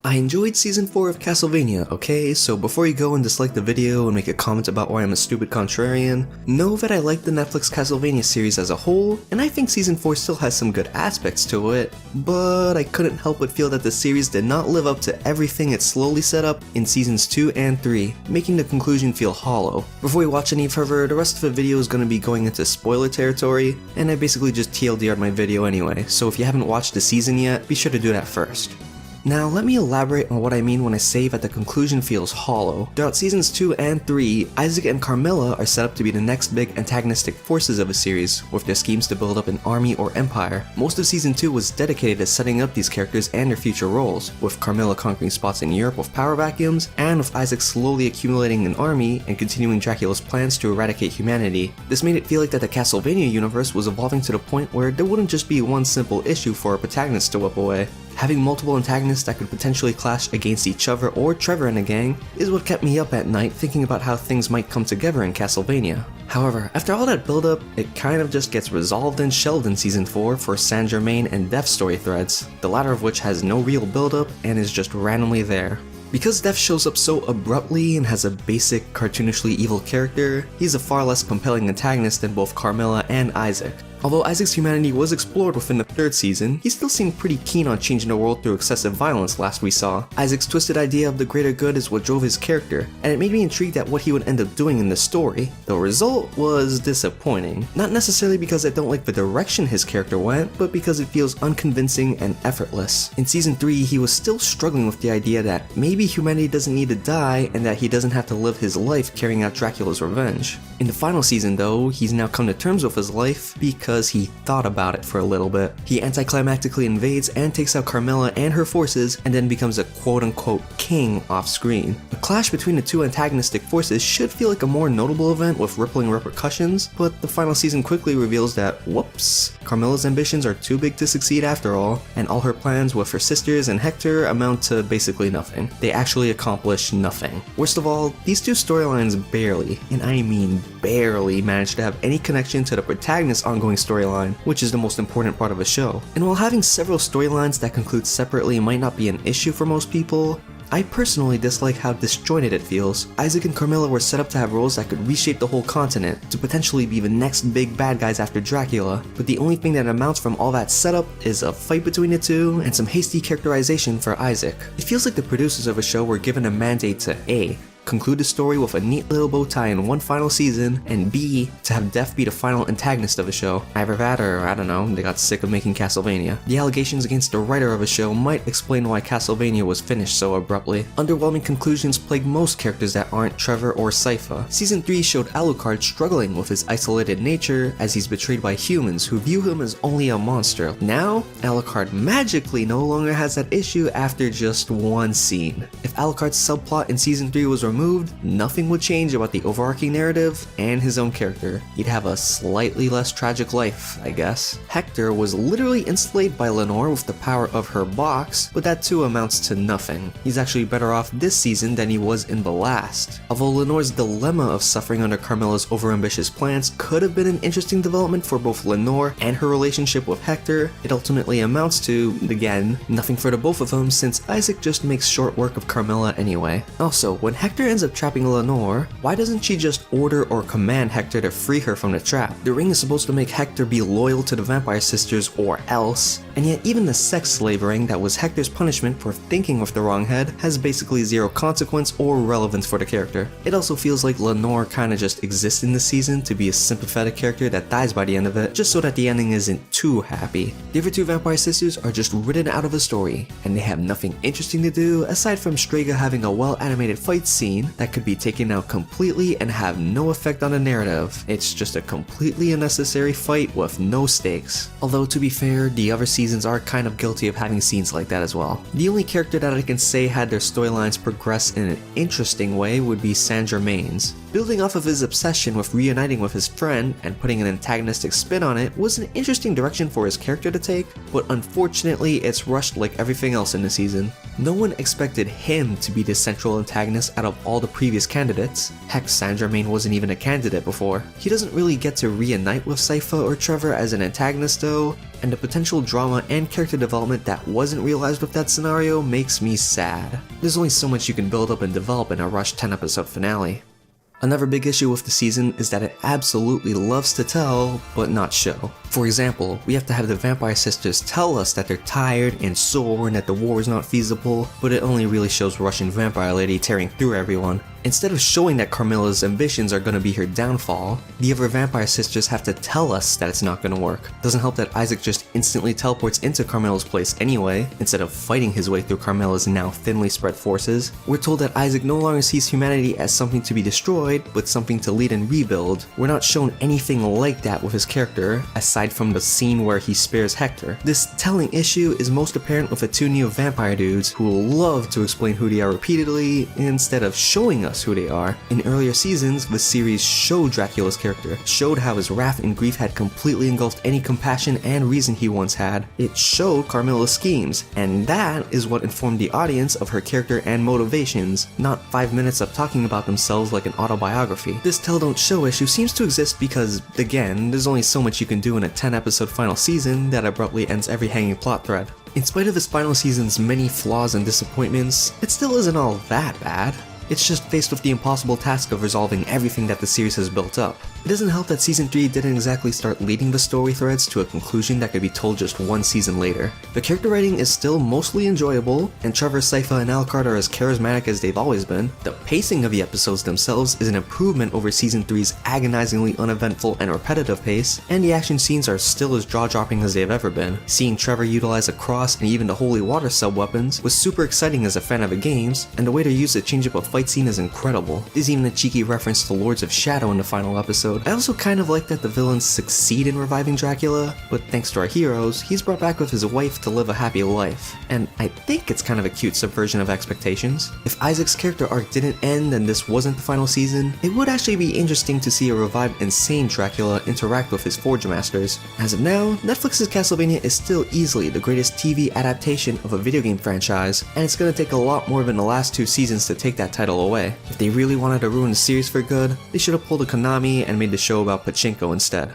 I enjoyed season 4 of Castlevania, okay? So before you go and dislike the video and make a comment about why I'm a stupid contrarian, know that I like the Netflix Castlevania series as a whole, and I think season 4 still has some good aspects to it, but I couldn't help but feel that the series did not live up to everything it slowly set up in seasons 2 and 3, making the conclusion feel hollow. Before we watch any further, the rest of the video is going to be going into spoiler territory, and I basically just TLDR'd my video anyway, so if you haven't watched the season yet, be sure to do that first. Now, let me elaborate on what I mean when I say that the conclusion feels hollow. Throughout seasons 2 and 3, Isaac and Carmilla are set up to be the next big antagonistic forces of a series, with their schemes to build up an army or empire. Most of season 2 was dedicated to setting up these characters and their future roles, with Carmilla conquering spots in Europe with power vacuums, and with Isaac slowly accumulating an army and continuing Dracula's plans to eradicate humanity. This made it feel like that the Castlevania universe was evolving to the point where there wouldn't just be one simple issue for a protagonist to whip away. Having multiple antagonists that could potentially clash against each other or Trevor and the gang is what kept me up at night thinking about how things might come together in Castlevania. However, after all that build-up, it kind of just gets resolved and shelved in season 4 for Saint Germain and Death's story threads, the latter of which has no real build-up and is just randomly there. Because Death shows up so abruptly and has a basic, cartoonishly evil character, he's a far less compelling antagonist than both Carmilla and Isaac. Although Isaac's humanity was explored within the 3rd season, he still seemed pretty keen on changing the world through excessive violence last we saw. Isaac's twisted idea of the greater good is what drove his character, and it made me intrigued at what he would end up doing in the story. The result was disappointing. Not necessarily because I don't like the direction his character went, but because it feels unconvincing and effortless. In season 3, he was still struggling with the idea that maybe humanity doesn't need to die and that he doesn't have to live his life carrying out Dracula's revenge. In the final season though, he's now come to terms with his life because he thought about it for a little bit. He anticlimactically invades and takes out Carmilla and her forces, and then becomes a quote-unquote king off-screen. A clash between the two antagonistic forces should feel like a more notable event with rippling repercussions, but the final season quickly reveals that, whoops, Carmilla's ambitions are too big to succeed after all, and all her plans with her sisters and Hector amount to basically nothing. They actually accomplish nothing. Worst of all, these two storylines barely, and I mean barely, manage to have any connection to the protagonist's ongoing storyline, which is the most important part of a show. And while having several storylines that conclude separately might not be an issue for most people, I personally dislike how disjointed it feels. Isaac and Carmilla were set up to have roles that could reshape the whole continent, to potentially be the next big bad guys after Dracula, but the only thing that amounts from all that setup is a fight between the two and some hasty characterization for Isaac. It feels like the producers of a show were given a mandate to A, conclude the story with a neat little bow tie in one final season, and B, to have Death be the final antagonist of a show. Either that or, I don't know, they got sick of making Castlevania. The allegations against the writer of a show might explain why Castlevania was finished so abruptly. Underwhelming conclusions plague most characters that aren't Trevor or Sypha. Season 3 showed Alucard struggling with his isolated nature as he's betrayed by humans who view him as only a monster. Now, Alucard magically no longer has that issue after just one scene. If Alucard's subplot in season 3 was removed, nothing would change about the overarching narrative and his own character. He'd have a slightly less tragic life, I guess. Hector was literally enslaved by Lenore with the power of her box, but that too amounts to nothing. He's actually better off this season than he was in the last. Although Lenore's dilemma of suffering under Carmilla's overambitious plans could have been an interesting development for both Lenore and her relationship with Hector, it ultimately amounts to, again, nothing for the both of them since Isaac just makes short work of Carmilla anyway. Also, when Hector ends up trapping Lenore, why doesn't she just order or command Hector to free her from the trap? The ring is supposed to make Hector be loyal to the vampire sisters or else, and yet even the sex slave ring that was Hector's punishment for thinking with the wrong head has basically zero consequence or relevance for the character. It also feels like Lenore kinda just exists in this season to be a sympathetic character that dies by the end of it, just so that the ending isn't too happy. The other two vampire sisters are just written out of the story, and they have nothing interesting to do aside from Strega having a well-animated fight scene that could be taken out completely and have no effect on the narrative. It's just a completely unnecessary fight with no stakes. Although to be fair, the other seasons are kind of guilty of having scenes like that as well. The only character that I can say had their storylines progress in an interesting way would be Saint Germain's. Building off of his obsession with reuniting with his friend and putting an antagonistic spin on it was an interesting direction for his character to take, but unfortunately it's rushed like everything else in the season. No one expected him to be the central antagonist out of all the previous candidates. Heck, Saint Germain wasn't even a candidate before. He doesn't really get to reunite with Sypha or Trevor as an antagonist though, and the potential drama and character development that wasn't realized with that scenario makes me sad. There's only so much you can build up and develop in a rushed 10-episode finale. Another big issue with the season is that it absolutely loves to tell, but not show. For example, we have to have the vampire sisters tell us that they're tired and sore and that the war is not feasible, but it only really shows Russian vampire lady tearing through everyone. Instead of showing that Carmilla's ambitions are gonna be her downfall, the other vampire sisters have to tell us that it's not gonna work. Doesn't help that Isaac just instantly teleports into Carmilla's place anyway, instead of fighting his way through Carmilla's now thinly spread forces. We're told that Isaac no longer sees humanity as something to be destroyed, but something to lead and rebuild. We're not shown anything like that with his character, aside from the scene where he spares Hector. This telling issue is most apparent with the two new vampire dudes who love to explain who they are repeatedly, instead of showing us who they are. In earlier seasons, the series showed Dracula's character, showed how his wrath and grief had completely engulfed any compassion and reason he once had. It showed Carmilla's schemes, and that is what informed the audience of her character and motivations, not 5 minutes of talking about themselves like an autobiography. This tell don't show issue seems to exist because, again, there's only so much you can do in a 10-episode final season that abruptly ends every hanging plot thread. In spite of this final season's many flaws and disappointments, it still isn't all that bad. It's just faced with the impossible task of resolving everything that the series has built up. It doesn't help that Season 3 didn't exactly start leading the story threads to a conclusion that could be told just one season later. The character writing is still mostly enjoyable, and Trevor, Sypha, and Alucard are as charismatic as they've always been. The pacing of the episodes themselves is an improvement over Season 3's agonizingly uneventful and repetitive pace, and the action scenes are still as jaw-dropping as they've ever been. Seeing Trevor utilize a cross and even the holy water sub-weapons was super exciting as a fan of the games, and the way they used to change up a fight scene is incredible. There's even a cheeky reference to Lords of Shadow in the final episode. I also kind of like that the villains succeed in reviving Dracula, but thanks to our heroes, he's brought back with his wife to live a happy life. And I think it's kind of a cute subversion of expectations. If Isaac's character arc didn't end and this wasn't the final season, it would actually be interesting to see a revived insane Dracula interact with his Forge Masters. As of now, Netflix's Castlevania is still easily the greatest TV adaptation of a video game franchise, and it's gonna take a lot more than the last 2 seasons to take that title away. If they really wanted to ruin the series for good, they should have pulled a Konami and made the show about pachinko instead.